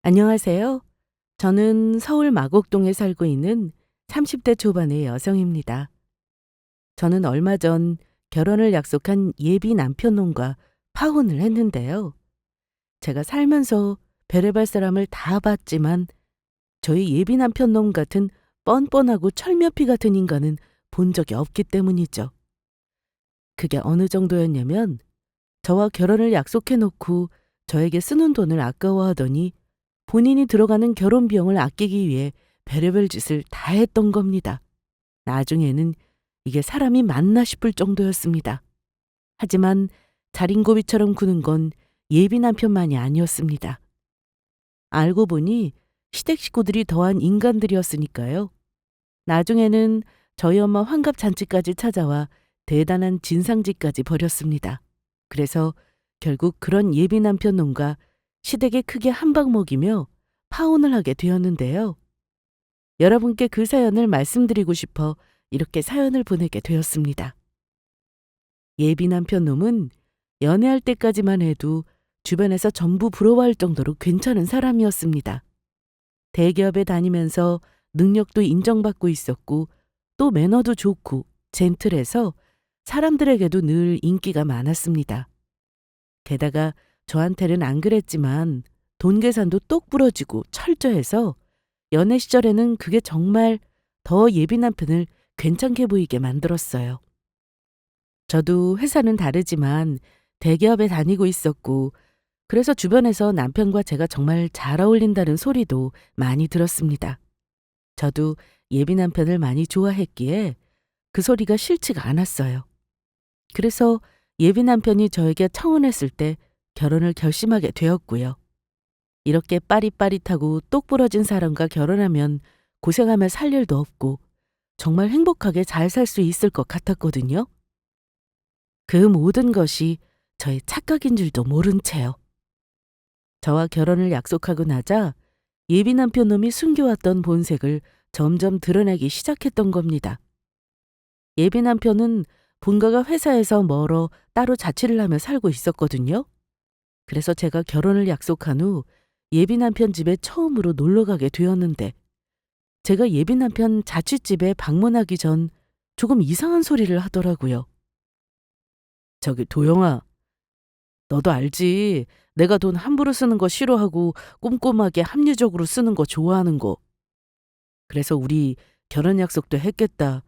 안녕하세요. 저는 서울 마곡동에 살고 있는 30대 초반의 여성입니다. 저는 얼마 전 결혼을 약속한 예비 남편놈과 파혼을 했는데요. 제가 살면서 별의별 사람을 다 봤지만 저희 예비 남편놈 같은 뻔뻔하고 철면피 같은 인간은 본 적이 없기 때문이죠. 그게 어느 정도였냐면 저와 결혼을 약속해 놓고 저에게 쓰는 돈을 아까워하더니 본인이 들어가는 결혼 비용을 아끼기 위해 별의별 짓을 다 했던 겁니다. 나중에는 이게 사람이 맞나 싶을 정도였습니다. 하지만 자린고비처럼 구는 건 예비 남편만이 아니었습니다. 알고 보니 시댁 식구들이 더한 인간들이었으니까요. 나중에는 저희 엄마 환갑잔치까지 찾아와 대단한 진상짓까지 벌였습니다. 그래서 결국 그런 예비 남편 놈과 시댁에 크게 한방 먹이며 파혼을 하게 되었는데요. 여러분께 그 사연을 말씀드리고 싶어 이렇게 사연을 보내게 되었습니다. 예비 남편 놈은 연애할 때까지만 해도 주변에서 전부 부러워할 정도로 괜찮은 사람이었습니다. 대기업에 다니면서 능력도 인정받고 있었고 또 매너도 좋고 젠틀해서 사람들에게도 늘 인기가 많았습니다. 게다가 저한테는 안 그랬지만 돈 계산도 똑 부러지고 철저해서 연애 시절에는 그게 정말 더 예비 남편을 괜찮게 보이게 만들었어요. 저도 회사는 다르지만 대기업에 다니고 있었고 그래서 주변에서 남편과 제가 정말 잘 어울린다는 소리도 많이 들었습니다. 저도 예비 남편을 많이 좋아했기에 그 소리가 싫지가 않았어요. 그래서 예비 남편이 저에게 청혼했을 때 결혼을 결심하게 되었고요. 이렇게 빠릿빠릿하고 똑부러진 사람과 결혼하면 고생하며 살 일도 없고 정말 행복하게 잘 살 수 있을 것 같았거든요. 그 모든 것이 저의 착각인 줄도 모른 채요. 저와 결혼을 약속하고 나자 예비 남편 놈이 숨겨왔던 본색을 점점 드러내기 시작했던 겁니다. 예비 남편은 본가가 회사에서 멀어 따로 자취를 하며 살고 있었거든요. 그래서 제가 결혼을 약속한 후 예비 남편 집에 처음으로 놀러 가게 되었는데 제가 예비 남편 자취집에 방문하기 전 조금 이상한 소리를 하더라고요. 저기 도영아, 너도 알지? 내가 돈 함부로 쓰는 거 싫어하고 꼼꼼하게 합리적으로 쓰는 거 좋아하는 거. 그래서 우리 결혼 약속도 했겠다.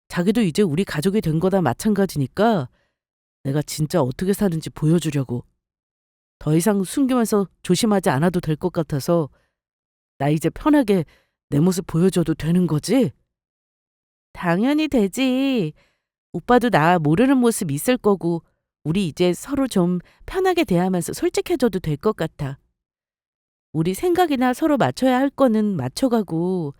자기도 이제 우리 가족이 된 거다 마찬가지니까 내가 진짜 어떻게 사는지 보여주려고. 더 이상 숨기면서 조심하지 않아도 될 것 같아서 나 이제 편하게 내 모습 보여줘도 되는 거지? 당연히 되지. 오빠도 나 모르는 모습 있을 거고 우리 이제 서로 좀 편하게 대하면서 솔직해져도 될 것 같아. 우리 생각이나 서로 맞춰야 할 거는 맞춰가고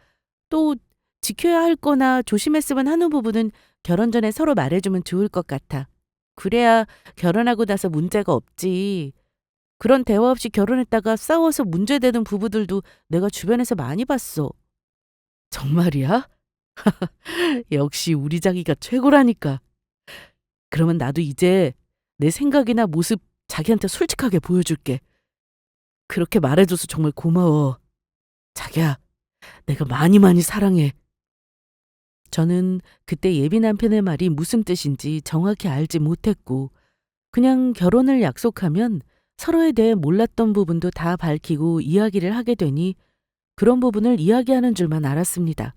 또 지켜야 할 거나 조심했으면 하는 부분은 결혼 전에 서로 말해주면 좋을 것 같아. 그래야 결혼하고 나서 문제가 없지. 그런 대화 없이 결혼했다가 싸워서 문제되는 부부들도 내가 주변에서 많이 봤어. 정말이야? 역시 우리 자기가 최고라니까. 그러면 나도 이제 내 생각이나 모습 자기한테 솔직하게 보여줄게. 그렇게 말해줘서 정말 고마워. 자기야, 내가 많이 많이 사랑해. 저는 그때 예비 남편의 말이 무슨 뜻인지 정확히 알지 못했고 그냥 결혼을 약속하면 서로에 대해 몰랐던 부분도 다 밝히고 이야기를 하게 되니 그런 부분을 이야기하는 줄만 알았습니다.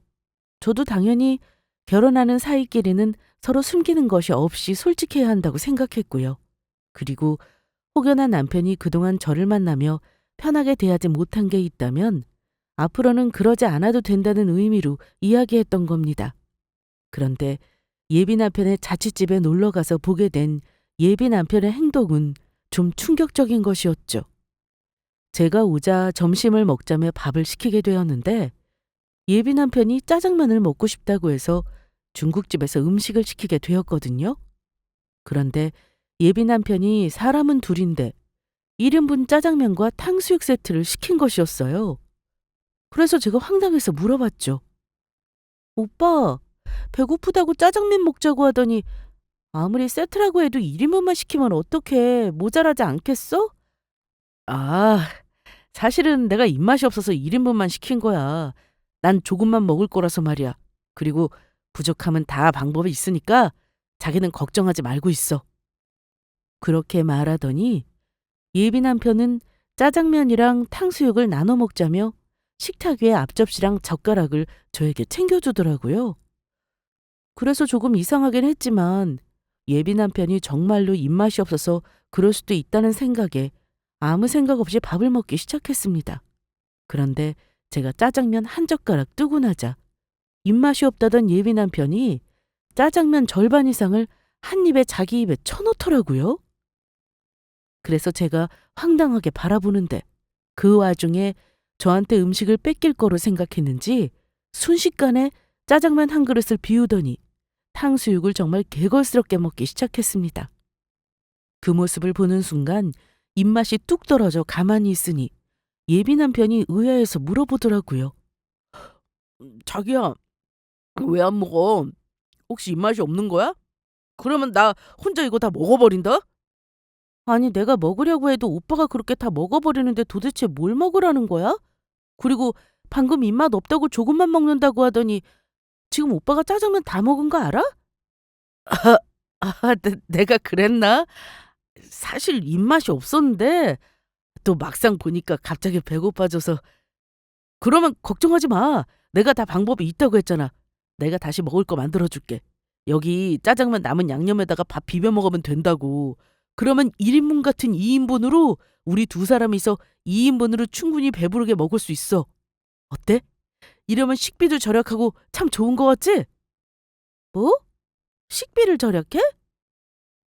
저도 당연히 결혼하는 사이끼리는 서로 숨기는 것이 없이 솔직해야 한다고 생각했고요. 그리고 혹여나 남편이 그동안 저를 만나며 편하게 대하지 못한 게 있다면 앞으로는 그러지 않아도 된다는 의미로 이야기했던 겁니다. 그런데 예비 남편의 자취집에 놀러 가서 보게 된 예비 남편의 행동은 좀 충격적인 것이었죠. 제가 오자 점심을 먹자며 밥을 시키게 되었는데 예비 남편이 짜장면을 먹고 싶다고 해서 중국집에서 음식을 시키게 되었거든요. 그런데 예비 남편이 사람은 둘인데 1인분 짜장면과 탕수육 세트를 시킨 것이었어요. 그래서 제가 황당해서 물어봤죠. 오빠, 배고프다고 짜장면 먹자고 하더니 아무리 세트라고 해도 1인분만 시키면 어떡해? 모자라지 않겠어? 아, 사실은 내가 입맛이 없어서 1인분만 시킨 거야. 난 조금만 먹을 거라서 말이야. 그리고 부족하면 다 방법이 있으니까 자기는 걱정하지 말고 있어. 그렇게 말하더니 예비 남편은 짜장면이랑 탕수육을 나눠 먹자며 식탁 위에 앞접시랑 젓가락을 저에게 챙겨주더라고요. 그래서 조금 이상하긴 했지만 예비 남편이 정말로 입맛이 없어서 그럴 수도 있다는 생각에 아무 생각 없이 밥을 먹기 시작했습니다. 그런데 제가 짜장면 한 젓가락 뜨고 나자 입맛이 없다던 예비 남편이 짜장면 절반 이상을 한 입에 자기 입에 쳐넣더라고요. 그래서 제가 황당하게 바라보는데 그 와중에 저한테 음식을 뺏길 거로 생각했는지 순식간에 짜장면 한 그릇을 비우더니 탕수육을 정말 개걸스럽게 먹기 시작했습니다. 그 모습을 보는 순간 입맛이 뚝 떨어져 가만히 있으니 예비 남편이 의아해서 물어보더라고요. 자기야, 왜 안 먹어? 혹시 입맛이 없는 거야? 그러면 나 혼자 이거 다 먹어버린다? 아니, 내가 먹으려고 해도 오빠가 그렇게 다 먹어버리는데 도대체 뭘 먹으라는 거야? 그리고 방금 입맛 없다고 조금만 먹는다고 하더니 지금 오빠가 짜장면 다 먹은 거 알아? 내가 그랬나? 사실 입맛이 없었는데 또 막상 보니까 갑자기 배고파져서. 그러면 걱정하지 마. 내가 다 방법이 있다고 했잖아. 내가 다시 먹을 거 만들어줄게. 여기 짜장면 남은 양념에다가 밥 비벼 먹으면 된다고. 그러면 1인분 같은 2인분으로 우리 두 사람이서 2인분으로 충분히 배부르게 먹을 수 있어. 어때? 이러면 식비도 절약하고 참 좋은 거 같지? 뭐? 식비를 절약해?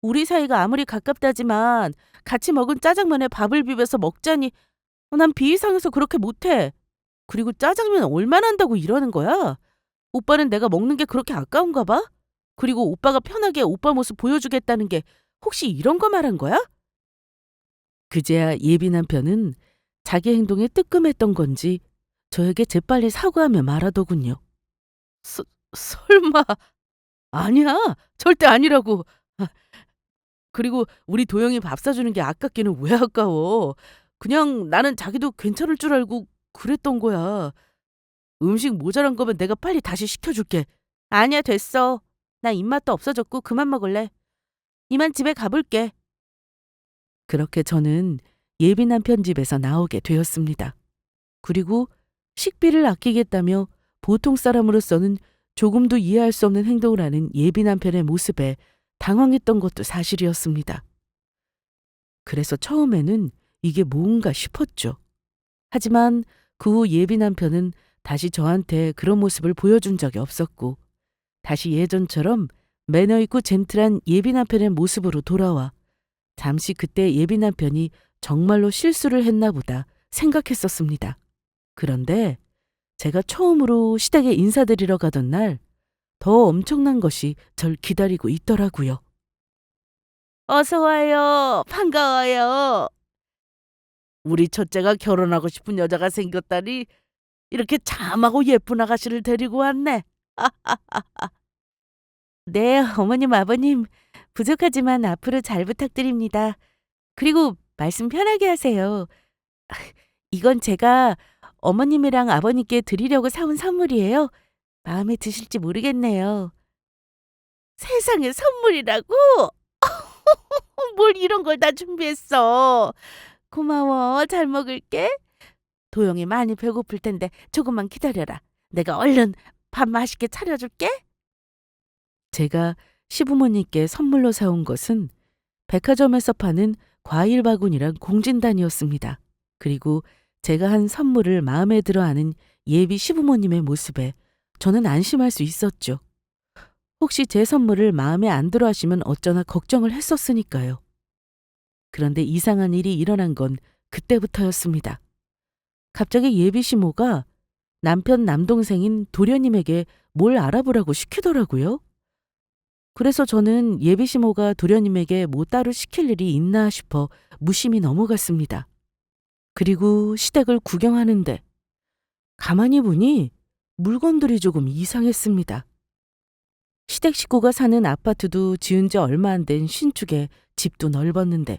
우리 사이가 아무리 가깝다지만 같이 먹은 짜장면에 밥을 비벼서 먹자니 난 비위상해서 그렇게 못해. 그리고 짜장면 얼마나 한다고 이러는 거야? 오빠는 내가 먹는 게 그렇게 아까운가 봐? 그리고 오빠가 편하게 오빠 모습 보여주겠다는 게 혹시 이런 거 말한 거야? 그제야 예비 남편은 자기 행동에 뜨끔했던 건지 저에게 재빨리 사과하며 말하더군요. 설마. 아니야. 절대 아니라고. 그리고 우리 도영이 밥 사주는 게 아깝기는 왜 아까워. 그냥 나는 자기도 괜찮을 줄 알고 그랬던 거야. 음식 모자란 거면 내가 빨리 다시 시켜줄게. 아니야, 됐어. 나 입맛도 없어졌고 그만 먹을래. 이만 집에 가볼게. 그렇게 저는 예비 남편 집에서 나오게 되었습니다. 그리고 식비를 아끼겠다며 보통 사람으로서는 조금도 이해할 수 없는 행동을 하는 예비 남편의 모습에 당황했던 것도 사실이었습니다. 그래서 처음에는 이게 뭔가 싶었죠. 하지만 그 후 예비 남편은 다시 저한테 그런 모습을 보여준 적이 없었고 다시 예전처럼 매너 있고 젠틀한 예비 남편의 모습으로 돌아와 잠시 그때 예비 남편이 정말로 실수를 했나 보다 생각했었습니다. 그런데 제가 처음으로 시댁에 인사드리러 가던 날 더 엄청난 것이 절 기다리고 있더라고요. 어서 와요. 반가워요. 우리 첫째가 결혼하고 싶은 여자가 생겼다니 이렇게 참하고 예쁜 아가씨를 데리고 왔네. 네, 어머님, 아버님. 부족하지만 앞으로 잘 부탁드립니다. 그리고 말씀 편하게 하세요. 이건 제가 어머님이랑 아버님께 드리려고 사온 선물이에요. 마음에 드실지 모르겠네요. 세상에 선물이라고? 뭘 이런 걸 다 준비했어. 고마워. 잘 먹을게. 도영이 많이 배고플 텐데 조금만 기다려라. 내가 얼른 밥 맛있게 차려줄게. 제가 시부모님께 선물로 사온 것은 백화점에서 파는 과일 바구니랑 공진단이었습니다. 그리고 제가 한 선물을 마음에 들어하는 예비 시부모님의 모습에 저는 안심할 수 있었죠. 혹시 제 선물을 마음에 안 들어 하시면 어쩌나 걱정을 했었으니까요. 그런데 이상한 일이 일어난 건 그때부터였습니다. 갑자기 예비 시모가 남편 남동생인 도련님에게 뭘 알아보라고 시키더라고요. 그래서 저는 예비 시모가 도련님에게 뭐 따로 시킬 일이 있나 싶어 무심히 넘어갔습니다. 그리고 시댁을 구경하는데 가만히 보니 물건들이 조금 이상했습니다. 시댁 식구가 사는 아파트도 지은 지 얼마 안 된 신축에 집도 넓었는데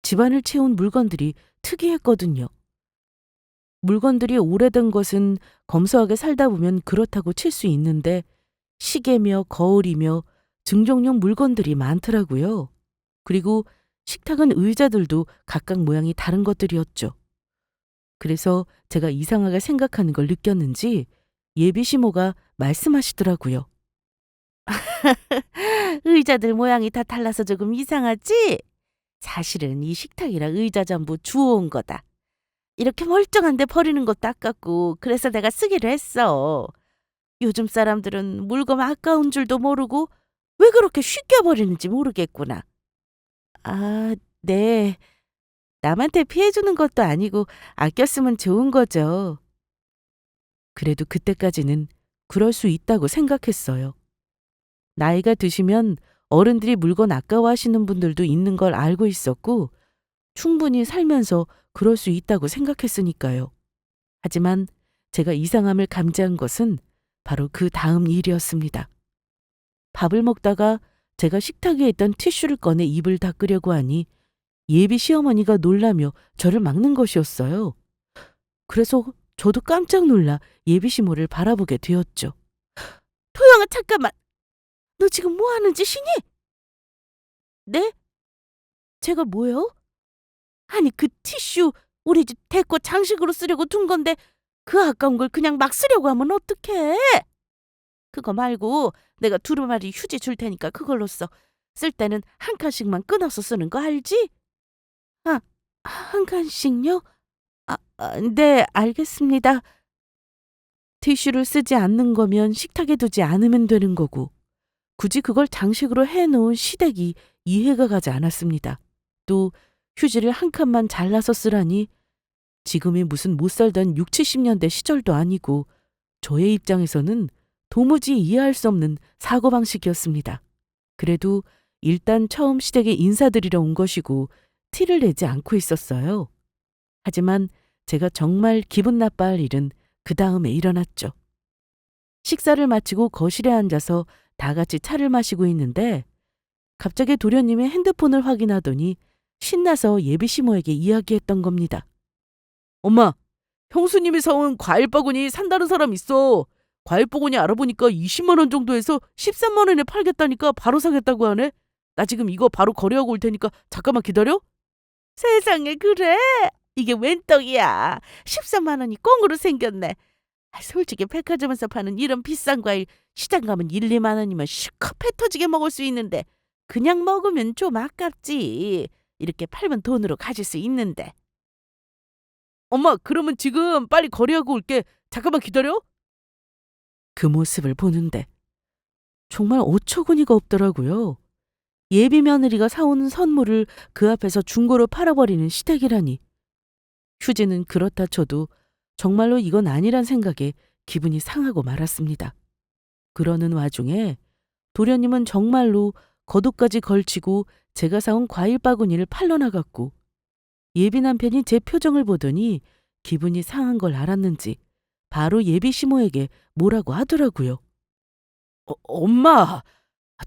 집안을 채운 물건들이 특이했거든요. 물건들이 오래된 것은 검소하게 살다 보면 그렇다고 칠 수 있는데 시계며 거울이며 증정용 물건들이 많더라고요. 그리고 식탁은 의자들도 각각 모양이 다른 것들이었죠. 그래서 제가 이상하게 생각하는 걸 느꼈는지 예비 시모가 말씀하시더라고요. 의자들 모양이 다 달라서 조금 이상하지? 사실은 이 식탁이라 의자 전부 주워온 거다. 이렇게 멀쩡한데 버리는 것도 아깝고 그래서 내가 쓰기로 했어. 요즘 사람들은 물건 아까운 줄도 모르고 왜 그렇게 쉽게 버리는지 모르겠구나. 아, 네. 남한테 피해주는 것도 아니고 아껴 쓰면 좋은 거죠. 그래도 그때까지는 그럴 수 있다고 생각했어요. 나이가 드시면 어른들이 물건 아까워하시는 분들도 있는 걸 알고 있었고 충분히 살면서 그럴 수 있다고 생각했으니까요. 하지만 제가 이상함을 감지한 것은 바로 그 다음 일이었습니다. 밥을 먹다가 제가 식탁 위에 있던 티슈를 꺼내 입을 닦으려고 하니 예비 시어머니가 놀라며 저를 막는 것이었어요. 그래서 저도 깜짝 놀라 예비 시모를 바라보게 되었죠. 도영아, 잠깐만. 너 지금 뭐 하는 짓이니? 네? 제가 뭐요? 아니, 그 티슈 우리 집 데코 장식으로 쓰려고 둔 건데 그 아까운 걸 그냥 막 쓰려고 하면 어떡해? 그거 말고 내가 두루마리 휴지 줄 테니까 그걸로 써. 쓸 때는 한 칸씩만 끊어서 쓰는 거 알지? 아, 한 칸씩요? 네, 알겠습니다. 티슈를 쓰지 않는 거면 식탁에 두지 않으면 되는 거고 굳이 그걸 장식으로 해놓은 시댁이 이해가 가지 않았습니다. 또 휴지를 한 칸만 잘라서 쓰라니 지금이 무슨 못 살던 6, 70년대 시절도 아니고 저의 입장에서는 도무지 이해할 수 없는 사고방식이었습니다. 그래도 일단 처음 시댁에 인사드리러 온 것이고 티를 내지 않고 있었어요. 하지만 제가 정말 기분 나빠할 일은 그 다음에 일어났죠. 식사를 마치고 거실에 앉아서 다 같이 차를 마시고 있는데 갑자기 도련님이 핸드폰을 확인하더니 신나서 예비 시모에게 이야기했던 겁니다. 엄마, 형수님이 사온 과일 바구니 산다는 사람 있어. 과일 바구니 알아보니까 20만 원 정도 해서 13만 원에 팔겠다니까 바로 사겠다고 하네. 나 지금 이거 바로 거래하고 올 테니까 잠깐만 기다려. 세상에, 그래? 이게 웬 떡이야. 13만 원이 꽁으로 생겼네. 솔직히 백화점에서 파는 이런 비싼 과일 시장 가면 1, 2만 원이면 실컷 배 터지게 먹을 수 있는데 그냥 먹으면 좀 아깝지. 이렇게 팔면 돈으로 가질 수 있는데. 엄마, 그러면 지금 빨리 거래하고 올게. 잠깐만 기다려. 그 모습을 보는데 정말 어처구니가 없더라고요. 예비 며느리가 사오는 선물을 그 앞에서 중고로 팔아버리는 시댁이라니. 휴지는 그렇다 쳐도 정말로 이건 아니란 생각에 기분이 상하고 말았습니다. 그러는 와중에 도련님은 정말로 겉옷까지 걸치고 제가 사온 과일 바구니를 팔러 나갔고 예비 남편이 제 표정을 보더니 기분이 상한 걸 알았는지 바로 예비 시모에게 뭐라고 하더라고요. 엄마,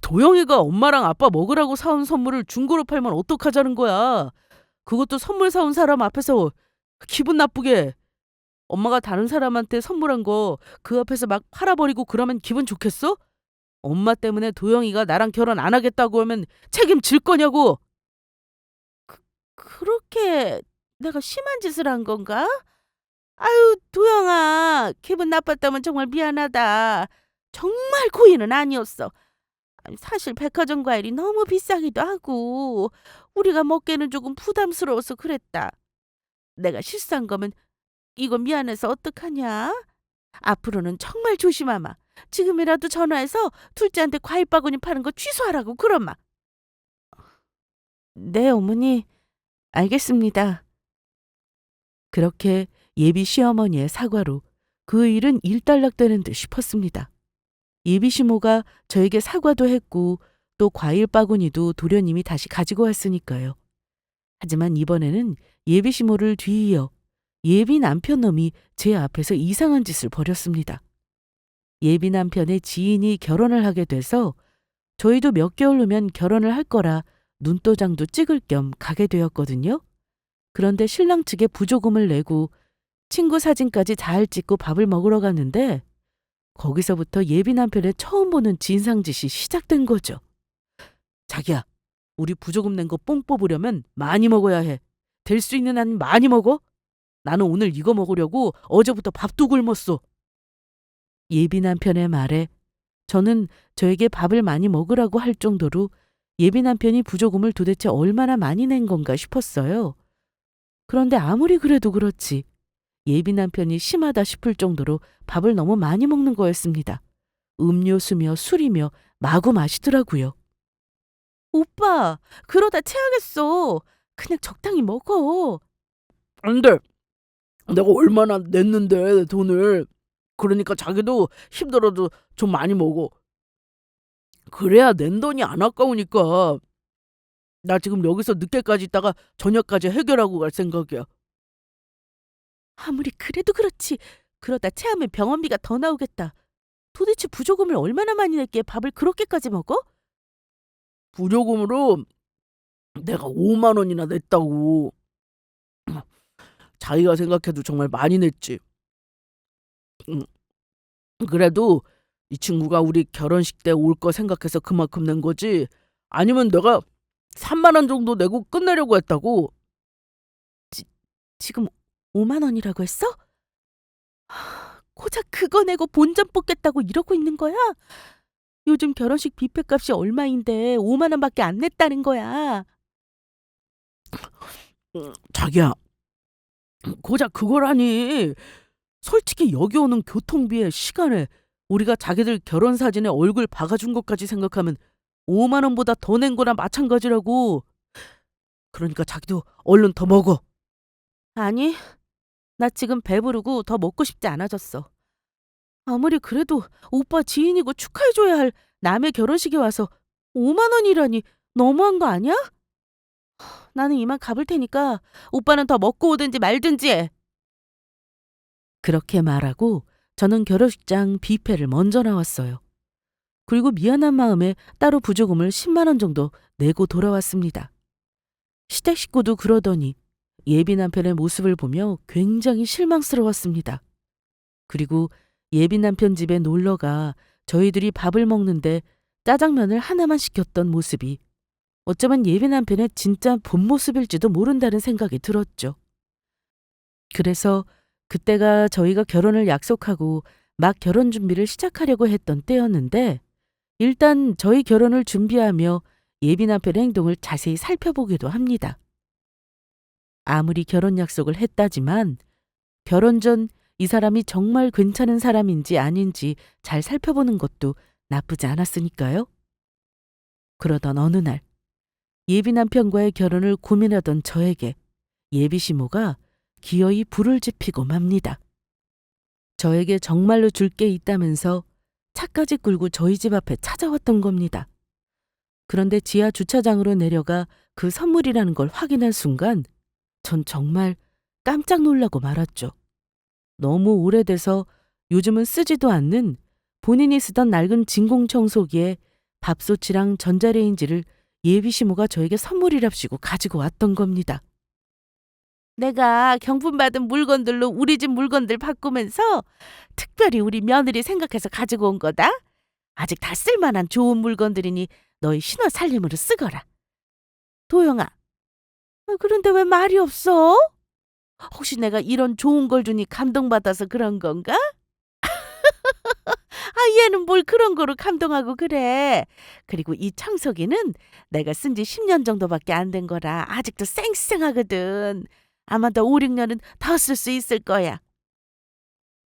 도영이가 엄마랑 아빠 먹으라고 사온 선물을 중고로 팔면 어떡하자는 거야. 그것도 선물 사온 사람 앞에서 기분 나쁘게. 엄마가 다른 사람한테 선물한 거 그 앞에서 막 팔아버리고 그러면 기분 좋겠어? 엄마 때문에 도영이가 나랑 결혼 안 하겠다고 하면 책임질 거냐고. 그렇게 내가 심한 짓을 한 건가? 아유, 도영아, 기분 나빴다면 정말 미안하다. 정말 고의는 아니었어. 아니, 사실 백화점 과일이 너무 비싸기도 하고 우리가 먹기에는 조금 부담스러워서 그랬다. 내가 실수한 거면 이거 미안해서 어떡하냐? 앞으로는 정말 조심하마. 지금이라도 전화해서 둘째한테 과일 바구니 파는 거 취소하라고 그러마. 네, 어머니. 알겠습니다. 그렇게 예비 시어머니의 사과로 그 일은 일단락되는 듯 싶었습니다. 예비 시모가 저에게 사과도 했고 또 과일 바구니도 도련님이 다시 가지고 왔으니까요. 하지만 이번에는 예비 시모를 뒤이어 예비 남편 놈이 제 앞에서 이상한 짓을 벌였습니다. 예비 남편의 지인이 결혼을 하게 돼서 저희도 몇 개월 후면 결혼을 할 거라 눈도장도 찍을 겸 가게 되었거든요. 그런데 신랑 측에 부조금을 내고 친구 사진까지 잘 찍고 밥을 먹으러 갔는데 거기서부터 예비 남편의 처음 보는 진상짓이 시작된 거죠. 자기야, 우리 부조금 낸 거 뽕 뽑으려면 많이 먹어야 해. 될 수 있는 한 많이 먹어. 나는 오늘 이거 먹으려고 어제부터 밥도 굶었어. 예비 남편의 말에 저는 저에게 밥을 많이 먹으라고 할 정도로 예비 남편이 부조금을 도대체 얼마나 많이 낸 건가 싶었어요. 그런데 아무리 그래도 그렇지 예비 남편이 심하다 싶을 정도로 밥을 너무 많이 먹는 거였습니다. 음료수며 술이며 마구 마시더라고요. 오빠, 그러다 체하겠어. 그냥 적당히 먹어. 안 돼. 내가 얼마나 냈는데 돈을. 그러니까 자기도 힘들어도 좀 많이 먹어. 그래야 낸 돈이 안 아까우니까. 나 지금 여기서 늦게까지 있다가 저녁까지 해결하고 갈 생각이야. 아무리 그래도 그렇지. 그러다 체하면 병원비가 더 나오겠다. 도대체 부조금을 얼마나 많이 냈기에 밥을 그렇게까지 먹어? 부조금으로 내가 5만 원이나 냈다고. 자기가 생각해도 정말 많이 냈지. 음, 그래도 이 친구가 우리 결혼식 때 올 거 생각해서 그만큼 낸 거지. 아니면 내가 3만 원 정도 내고 끝내려고 했다고. 지금 5만 원이라고 했어? 고작 그거 내고 본전 뽑겠다고 이러고 있는 거야? 요즘 결혼식 뷔페값이 얼마인데 5만 원밖에 안 냈다는 거야. 자기야, 고작 그거라니. 솔직히 여기 오는 교통비에 시간에 우리가 자기들 결혼 사진에 얼굴 박아준 것까지 생각하면 5만 원보다 더 낸 거나 마찬가지라고. 그러니까 자기도 얼른 더 먹어. 아니, 나 지금 배부르고 더 먹고 싶지 않아졌어. 아무리 그래도 오빠 지인이고 축하해줘야 할 남의 결혼식에 와서 5만 원이라니 너무한 거 아니야? 나는 이만 가볼 테니까 오빠는 더 먹고 오든지 말든지 해. 그렇게 말하고 저는 결혼식장 뷔페를 먼저 나왔어요. 그리고 미안한 마음에 따로 부조금을 10만 원 정도 내고 돌아왔습니다. 시댁 식구도 그러더니 예비 남편의 모습을 보며 굉장히 실망스러웠습니다. 그리고 예비 남편 집에 놀러가 저희들이 밥을 먹는데 짜장면을 하나만 시켰던 모습이 어쩌면 예비 남편의 진짜 본 모습일지도 모른다는 생각이 들었죠. 그래서 그때가 저희가 결혼을 약속하고 막 결혼 준비를 시작하려고 했던 때였는데 일단 저희 결혼을 준비하며 예비 남편의 행동을 자세히 살펴보기도 합니다. 아무리 결혼 약속을 했다지만 결혼 전 이 사람이 정말 괜찮은 사람인지 아닌지 잘 살펴보는 것도 나쁘지 않았으니까요. 그러던 어느 날 예비 남편과의 결혼을 고민하던 저에게 예비 시모가 기어이 불을 지피고 맙니다. 저에게 정말로 줄 게 있다면서 차까지 끌고 저희 집 앞에 찾아왔던 겁니다. 그런데 지하 주차장으로 내려가 그 선물이라는 걸 확인한 순간 전 정말 깜짝 놀라고 말았죠. 너무 오래돼서 요즘은 쓰지도 않는 본인이 쓰던 낡은 진공청소기에 밥솥이랑 전자레인지를 예비 시모가 저에게 선물이랍시고 가지고 왔던 겁니다. 내가 경품받은 물건들로 우리 집 물건들 바꾸면서 특별히 우리 며느리 생각해서 가지고 온 거다. 아직 다 쓸만한 좋은 물건들이니 너희 신호 살림으로 쓰거라. 도영아, 그런데 왜 말이 없어? 혹시 내가 이런 좋은 걸 주니 감동받아서 그런 건가? 얘는 뭘 그런 거로 감동하고 그래. 그리고 이 청소기는 내가 쓴 지 10년 정도밖에 안 된 거라 아직도 쌩쌩하거든. 아마 더 5, 6년은 더 쓸 수 있을 거야.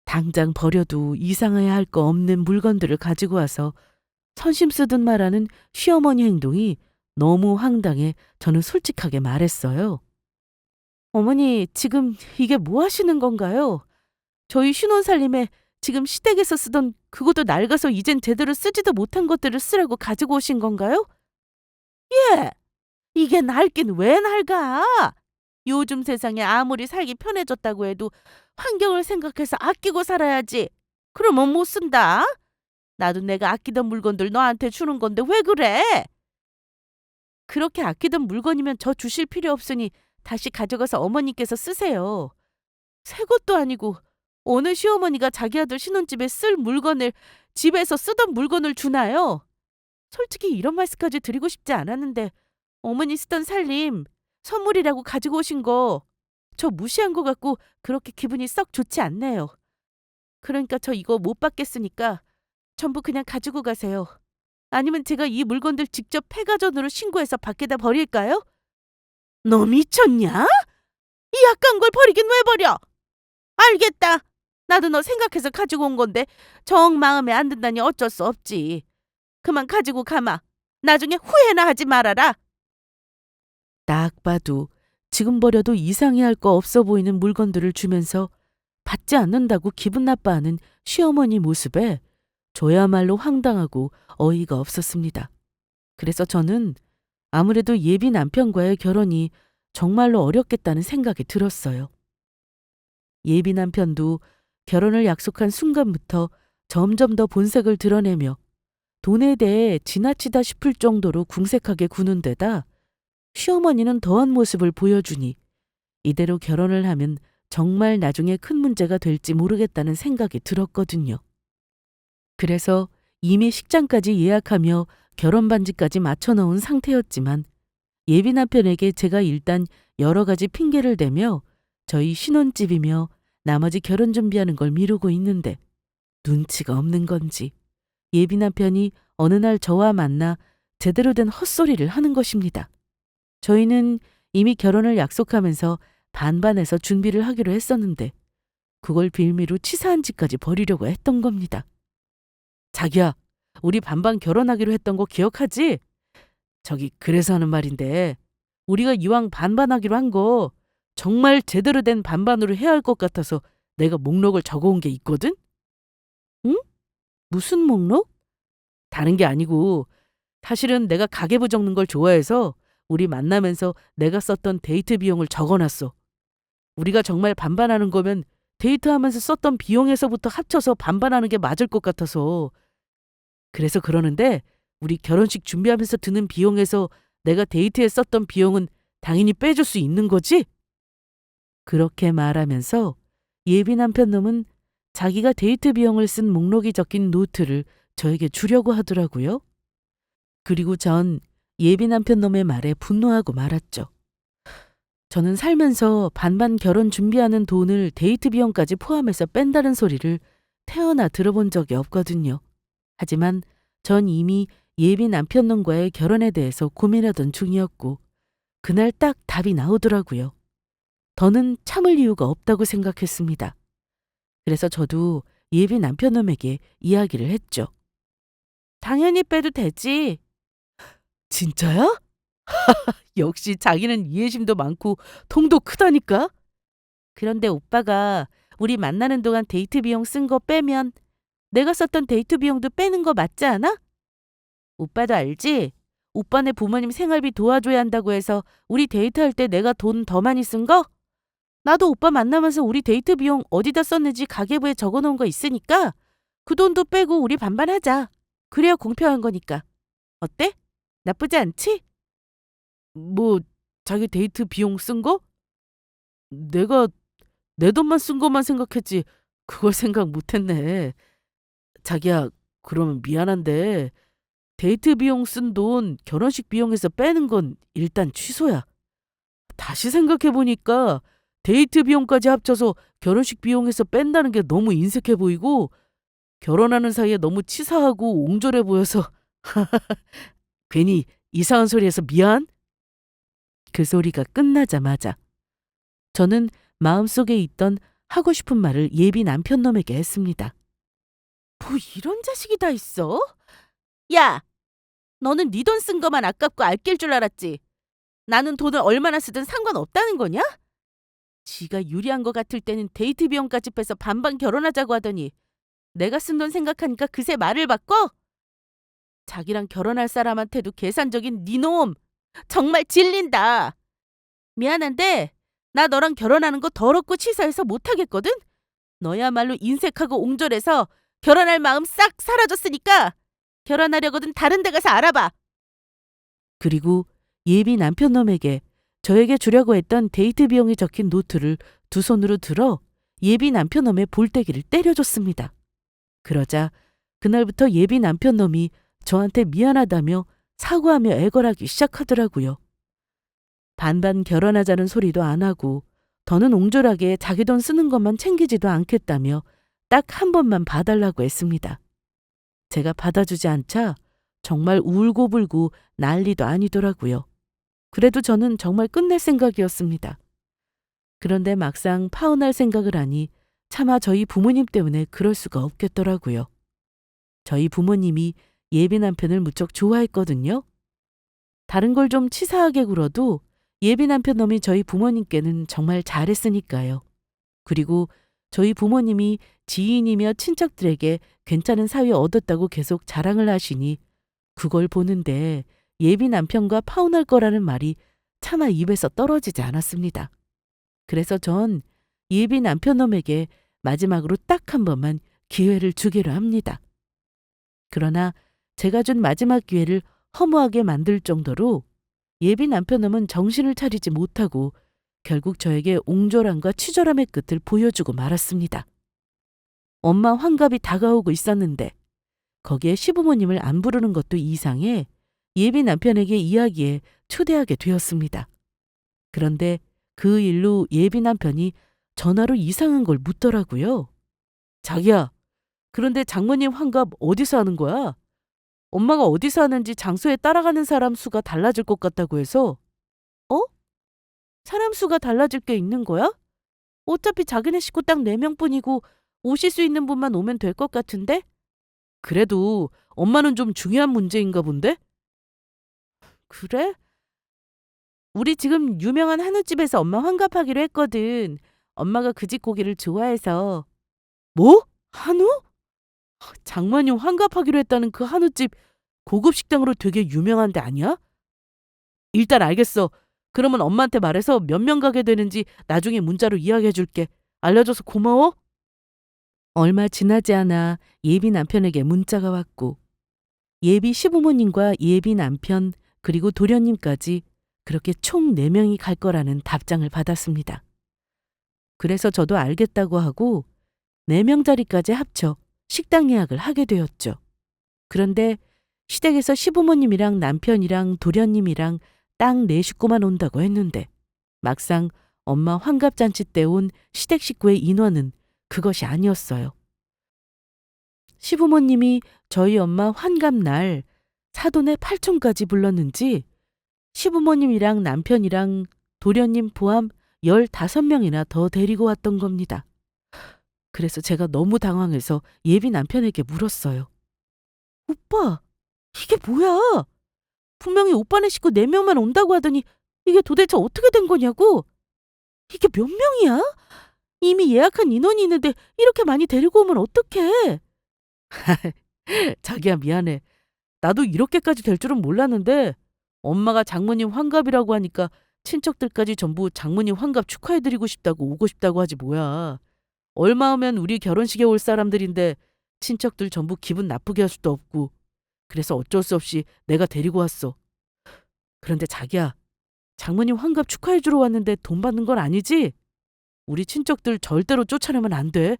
당장 버려도 이상해야 할 거 없는 물건들을 가지고 와서 선심 쓰듯 말하는 시어머니 행동이 너무 황당해 저는 솔직하게 말했어요. 어머니, 지금 이게 뭐 하시는 건가요? 저희 신혼살림에 지금 시댁에서 쓰던 그것도 낡아서 이젠 제대로 쓰지도 못한 것들을 쓰라고 가지고 오신 건가요? 예, 이게 낡긴 왜 낡아? 요즘 세상에 아무리 살기 편해졌다고 해도 환경을 생각해서 아끼고 살아야지. 그러면 못 쓴다. 나도 내가 아끼던 물건들 너한테 주는 건데 왜 그래? 그렇게 아끼던 물건이면 저 주실 필요 없으니 다시 가져가서 어머니께서 쓰세요. 새 것도 아니고 어느 시어머니가 자기 아들 신혼집에 쓸 물건을 집에서 쓰던 물건을 주나요? 솔직히 이런 말씀까지 드리고 싶지 않았는데 어머니 쓰던 살림 선물이라고 가지고 오신 거 저 무시한 것 같고 그렇게 기분이 썩 좋지 않네요. 그러니까 저 이거 못 받겠으니까 전부 그냥 가지고 가세요. 아니면 제가 이 물건들 직접 폐가전으로 신고해서 밖에다 버릴까요? 너 미쳤냐? 이 약한 걸 버리긴 왜 버려? 알겠다. 나도 너 생각해서 가지고 온 건데 정 마음에 안 든다니 어쩔 수 없지. 그만 가지고 가마. 나중에 후회나 하지 말아라. 딱 봐도 지금 버려도 이상해할 거 없어 보이는 물건들을 주면서 받지 않는다고 기분 나빠하는 시어머니 모습에 저야말로 황당하고 어이가 없었습니다. 그래서 저는 아무래도 예비 남편과의 결혼이 정말로 어렵겠다는 생각이 들었어요. 예비 남편도 결혼을 약속한 순간부터 점점 더 본색을 드러내며 돈에 대해 지나치다 싶을 정도로 궁색하게 구는 데다 시어머니는 더한 모습을 보여주니 이대로 결혼을 하면 정말 나중에 큰 문제가 될지 모르겠다는 생각이 들었거든요. 그래서 이미 식장까지 예약하며 결혼 반지까지 맞춰놓은 상태였지만 예비 남편에게 제가 일단 여러 가지 핑계를 대며 저희 신혼집이며 나머지 결혼 준비하는 걸 미루고 있는데 눈치가 없는 건지 예비 남편이 어느 날 저와 만나 제대로 된 헛소리를 하는 것입니다. 저희는 이미 결혼을 약속하면서 반반해서 준비를 하기로 했었는데 그걸 빌미로 치사한 짓까지 벌이려고 했던 겁니다. 자기야, 우리 반반 결혼하기로 했던 거 기억하지? 저기 그래서 하는 말인데 우리가 이왕 반반하기로 한 거 정말 제대로 된 반반으로 해야 할 것 같아서 내가 목록을 적어온 게 있거든? 응? 무슨 목록? 다른 게 아니고 사실은 내가 가계부 적는 걸 좋아해서 우리 만나면서 내가 썼던 데이트 비용을 적어놨어. 우리가 정말 반반하는 거면 데이트하면서 썼던 비용에서부터 합쳐서 반반하는 게 맞을 것 같아서. 그래서 그러는데 우리 결혼식 준비하면서 드는 비용에서 내가 데이트에 썼던 비용은 당연히 빼줄 수 있는 거지? 그렇게 말하면서 예비 남편 놈은 자기가 데이트 비용을 쓴 목록이 적힌 노트를 저에게 주려고 하더라고요. 그리고 전 예비 남편 놈의 말에 분노하고 말았죠. 저는 살면서 반반 결혼 준비하는 돈을 데이트 비용까지 포함해서 뺀다는 소리를 태어나 들어본 적이 없거든요. 하지만 전 이미 예비 남편 놈과의 결혼에 대해서 고민하던 중이었고 그날 딱 답이 나오더라고요. 더는 참을 이유가 없다고 생각했습니다. 그래서 저도 예비 남편 놈에게 이야기를 했죠. 당연히 빼도 되지. 진짜야? 역시 자기는 이해심도 많고 통도 크다니까. 그런데 오빠가 우리 만나는 동안 데이트 비용 쓴 거 빼면 내가 썼던 데이트 비용도 빼는 거 맞지 않아? 오빠도 알지? 오빠네 부모님 생활비 도와줘야 한다고 해서 우리 데이트할 때 내가 돈 더 많이 쓴 거? 나도 오빠 만나면서 우리 데이트 비용 어디다 썼는지 가계부에 적어놓은 거 있으니까 그 돈도 빼고 우리 반반하자. 그래야 공평한 거니까. 어때? 나쁘지 않지? 뭐 자기 데이트 비용 쓴 거? 내가 내 돈만 쓴 것만 생각했지 그걸 생각 못했네. 자기야, 그러면 미안한데 데이트 비용 쓴 돈 결혼식 비용에서 빼는 건 일단 취소야. 다시 생각해보니까 데이트 비용까지 합쳐서 결혼식 비용에서 뺀다는 게 너무 인색해 보이고 결혼하는 사이에 너무 치사하고 옹졸해 보여서 괜히 이상한 소리 해서 미안? 그 소리가 끝나자마자 저는 마음속에 있던 하고 싶은 말을 예비 남편 놈에게 했습니다. 뭐 이런 자식이 다 있어? 야, 너는 네 돈 쓴 거만 아깝고 아낄 줄 알았지. 나는 돈을 얼마나 쓰든 상관없다는 거냐? 지가 유리한 거 같을 때는 데이트 비용까지 빼서 반반 결혼하자고 하더니 내가 쓴 돈 생각하니까 그새 말을 바꿔? 자기랑 결혼할 사람한테도 계산적인 네 놈! 정말 질린다. 미안한데 나 너랑 결혼하는 거 더럽고 치사해서 못하겠거든? 너야말로 인색하고 옹졸해서 결혼할 마음 싹 사라졌으니까 결혼하려거든 다른 데 가서 알아봐. 그리고 예비 남편 놈에게 저에게 주려고 했던 데이트 비용이 적힌 노트를 두 손으로 들어 예비 남편 놈의 볼때기를 때려줬습니다. 그러자 그날부터 예비 남편 놈이 저한테 미안하다며 사과하며 애걸하기 시작하더라고요. 반반 결혼하자는 소리도 안 하고 더는 옹졸하게 자기 돈 쓰는 것만 챙기지도 않겠다며 딱 한 번만 봐달라고 했습니다. 제가 받아주지 않자 정말 울고불고 난리도 아니더라고요. 그래도 저는 정말 끝낼 생각이었습니다. 그런데 막상 파혼할 생각을 하니 차마 저희 부모님 때문에 그럴 수가 없겠더라고요. 저희 부모님이 예비 남편을 무척 좋아했거든요. 다른 걸 좀 치사하게 굴어도 예비 남편 놈이 저희 부모님께는 정말 잘했으니까요. 그리고 저희 부모님이 지인이며 친척들에게 괜찮은 사위 얻었다고 계속 자랑을 하시니 그걸 보는데 예비 남편과 파혼할 거라는 말이 차마 입에서 떨어지지 않았습니다. 그래서 전 예비 남편 놈에게 마지막으로 딱 한 번만 기회를 주기로 합니다. 그러나 제가 준 마지막 기회를 허무하게 만들 정도로 예비 남편 놈은 정신을 차리지 못하고 결국 저에게 옹졸함과 치졸함의 끝을 보여주고 말았습니다. 엄마 환갑이 다가오고 있었는데 거기에 시부모님을 안 부르는 것도 이상해 예비 남편에게 이야기에 초대하게 되었습니다. 그런데 그 일로 예비 남편이 전화로 이상한 걸 묻더라고요. 자기야, 그런데 장모님 환갑 어디서 하는 거야? 엄마가 어디서 하는지 장소에 따라가는 사람 수가 달라질 것 같다고 해서. 어? 사람 수가 달라질 게 있는 거야? 어차피 자기네 식구 딱 4명뿐이고 오실 수 있는 분만 오면 될 것 같은데? 그래도 엄마는 좀 중요한 문제인가 본데? 그래? 우리 지금 유명한 한우집에서 엄마 환갑하기로 했거든. 엄마가 그 집 고기를 좋아해서. 뭐? 한우? 장모님 환갑하기로 했다는 그 한우집 고급 식당으로 되게 유명한 데 아니야? 일단 알겠어. 그러면 엄마한테 말해서 몇 명 가게 되는지 나중에 문자로 이야기해 줄게. 알려줘서 고마워. 얼마 지나지 않아 예비 남편에게 문자가 왔고 예비 시부모님과 예비 남편 그리고 도련님까지 그렇게 총 4명이 갈 거라는 답장을 받았습니다. 그래서 저도 알겠다고 하고 4명 자리까지 합쳐 식당 예약을 하게 되었죠. 그런데 시댁에서 시부모님이랑 남편이랑 도련님이랑 딱 4식구만 온다고 했는데 막상 엄마 환갑잔치 때 온 시댁 식구의 인원은 그것이 아니었어요. 시부모님이 저희 엄마 환갑날 사돈의 8촌까지 불렀는지 시부모님이랑 남편이랑 도련님 포함 15명이나 더 데리고 왔던 겁니다. 그래서 제가 너무 당황해서 예비 남편에게 물었어요. 오빠, 이게 뭐야? 분명히 오빠네 식구 4명만 온다고 하더니 이게 도대체 어떻게 된 거냐고? 이게 몇 명이야? 이미 예약한 인원이 있는데 이렇게 많이 데리고 오면 어떡해? 자기야 미안해. 나도 이렇게까지 될 줄은 몰랐는데 엄마가 장모님 환갑이라고 하니까 친척들까지 전부 장모님 환갑 축하해드리고 싶다고 오고 싶다고 하지 뭐야. 얼마 오면 우리 결혼식에 올 사람들인데 친척들 전부 기분 나쁘게 할 수도 없고 그래서 어쩔 수 없이 내가 데리고 왔어. 그런데 자기야, 장모님 환갑 축하해주러 왔는데 돈 받는 건 아니지? 우리 친척들 절대로 쫓아내면 안 돼.